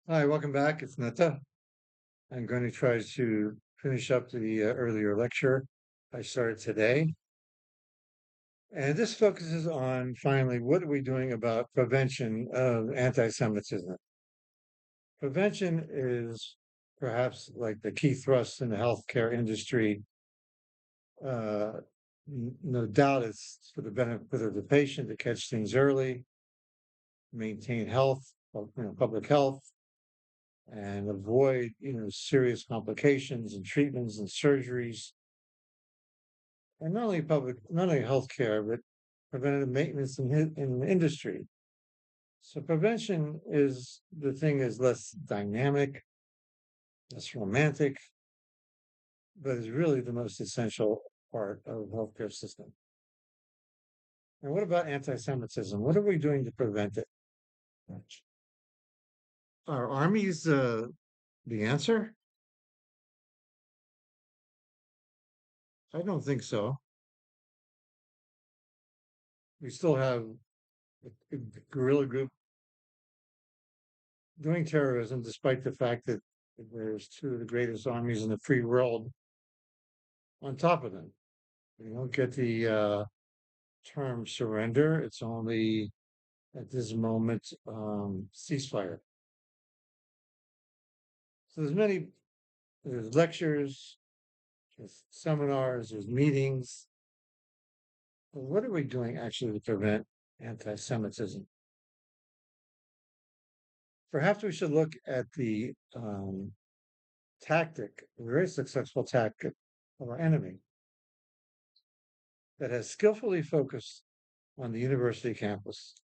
Hi, welcome back. It's Netta. I'm going to try to finish up the earlier lecture I started today. And this focuses on finally what are we doing about prevention of anti Semitism? Prevention is perhaps like the key thrust in the healthcare industry. Uh, no doubt it's for the benefit of the patient to catch things early, maintain health, public health, and avoid serious complications and treatments and surgeries, and not only healthcare, but preventative maintenance in the industry. So prevention is less dynamic, less romantic, but is really the most essential part of the healthcare system. And what about anti-Semitism? What are we doing to prevent it? Are armies the answer? I don't think so. We still have a guerrilla group doing terrorism, despite the fact that there's two of the greatest armies in the free world on top of them. We don't get the term surrender. It's only at this moment ceasefire. So there's lectures, there's seminars, there's meetings. But what are we doing actually to prevent anti-Semitism? Perhaps we should look at the tactic, a very successful tactic of our enemy that has skillfully focused on the university campus,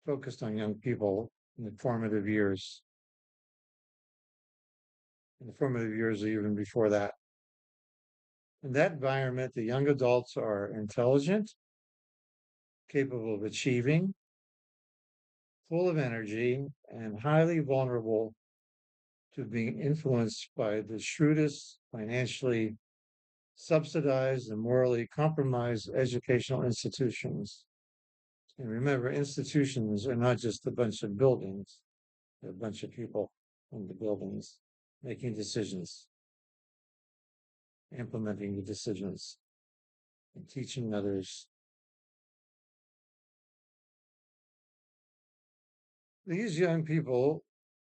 focused on young people in the formative years, or even before that. In that environment, the young adults are intelligent, capable of achieving, full of energy, and highly vulnerable to being influenced by the shrewdest, financially subsidized, and morally compromised educational institutions. And remember, institutions are not just a bunch of buildings, they're a bunch of people in the buildings making decisions, implementing the decisions, and teaching others. These young people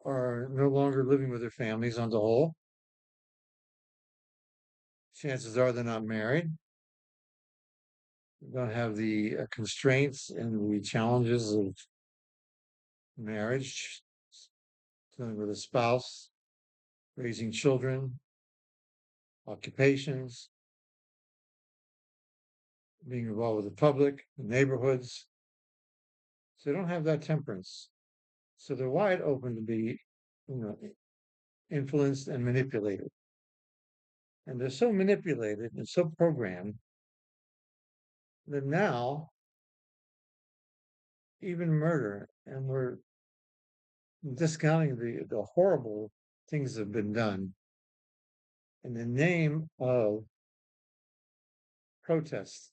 are no longer living with their families on the whole. Chances are they're not married. They don't have the constraints and the challenges of marriage, dealing with a spouse, raising children, occupations, being involved with the public, the neighborhoods. So they don't have that temperance. So they're wide open to be, you know, influenced and manipulated. And they're so manipulated and so programmed that now even murder, and we're discounting the horrible things that have been done in the name of protest.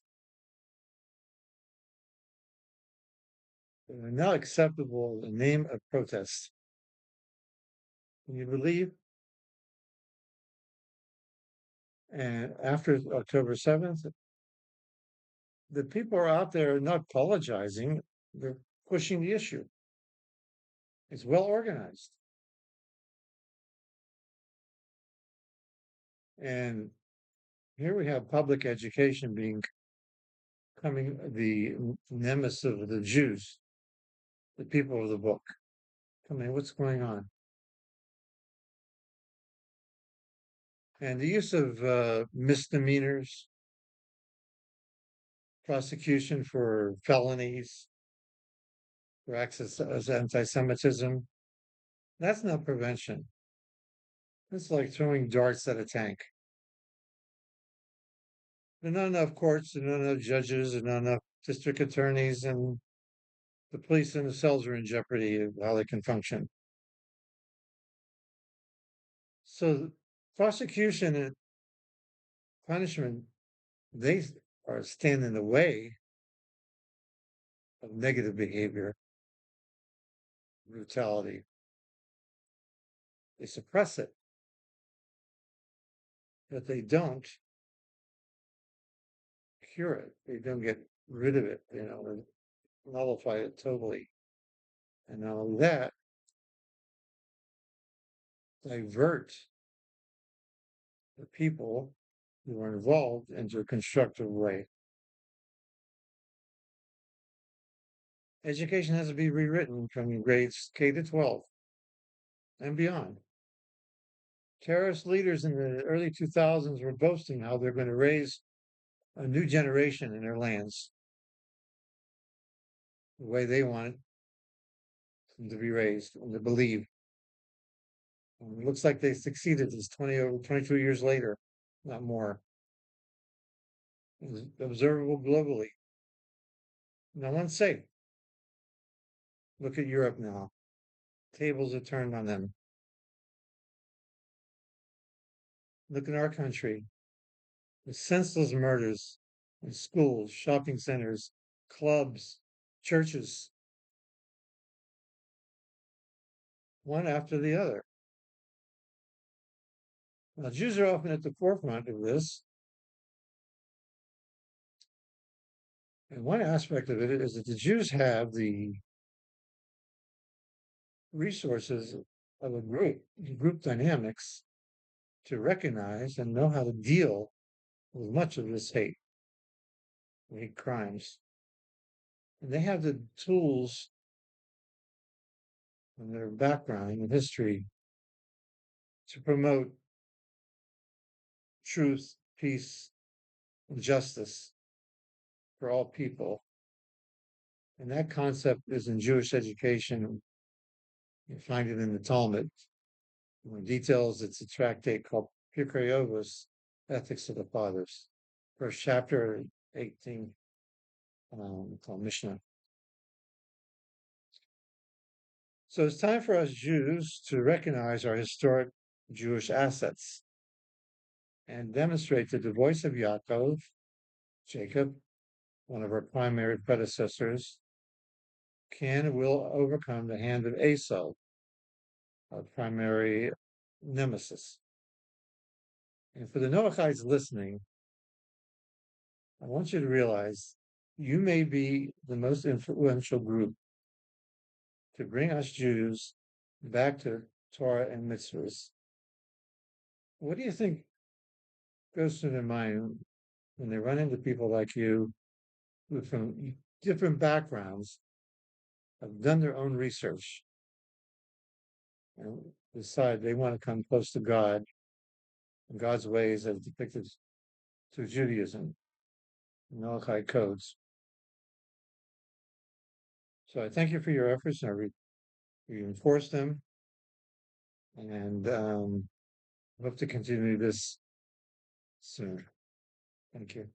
They're not acceptable in the name of protest. Can you believe? And after October 7th, the people are out there not apologizing, they're pushing the issue. It's well organized. And here we have public education becoming the nemesis of the Jews, the people of the book. I mean, what's going on? And the use of misdemeanors, prosecution for felonies, for acts as anti-Semitism, that's not prevention. It's like throwing darts at a tank. There are not enough courts, there are not enough judges, there are not enough district attorneys, and the police themselves are in jeopardy of how they can function. So prosecution and punishment, they are stand in the way of negative behavior. brutality. They suppress it, but they don't cure it. They don't get rid of it, nullify it totally. And not only that, divert the people who are involved into a constructive way. Education has to be rewritten from grades K to 12 and beyond. Terrorist leaders in the early 2000s were boasting how they're going to raise a new generation in their lands the way they want them to be raised and to believe. And it looks like they succeeded. It's 22 years later, not more. It's observable globally. No one's safe. Look at Europe now. Tables are turned on them. Look at our country. The senseless murders in schools, shopping centers, clubs, churches, one after the other. Now, Jews are often at the forefront of this. And one aspect of it is that the Jews have the resources of a group dynamics, to recognize and know how to deal with much of this hate crimes. And they have the tools and their background and history to promote truth, peace, and justice for all people. And that concept is in Jewish education. You find it in the Talmud. In details, it's a tractate called Pirkei Avos, Ethics of the Fathers. First chapter, 18, called Mishnah. So it's time for us Jews to recognize our historic Jewish assets and demonstrate that the voice of Yaakov, Jacob, one of our primary predecessors, can and will overcome the hand of Esau, our primary nemesis. And for the Noachites listening, I want you to realize you may be the most influential group to bring us Jews back to Torah and mitzvahs. What do you think goes through their mind when they run into people like you who, from different backgrounds, have done their own research and decide they want to come close to God and God's ways as depicted through Judaism, Noahide codes? So I thank you for your efforts, and I reinforce them, and hope to continue this soon. Thank you.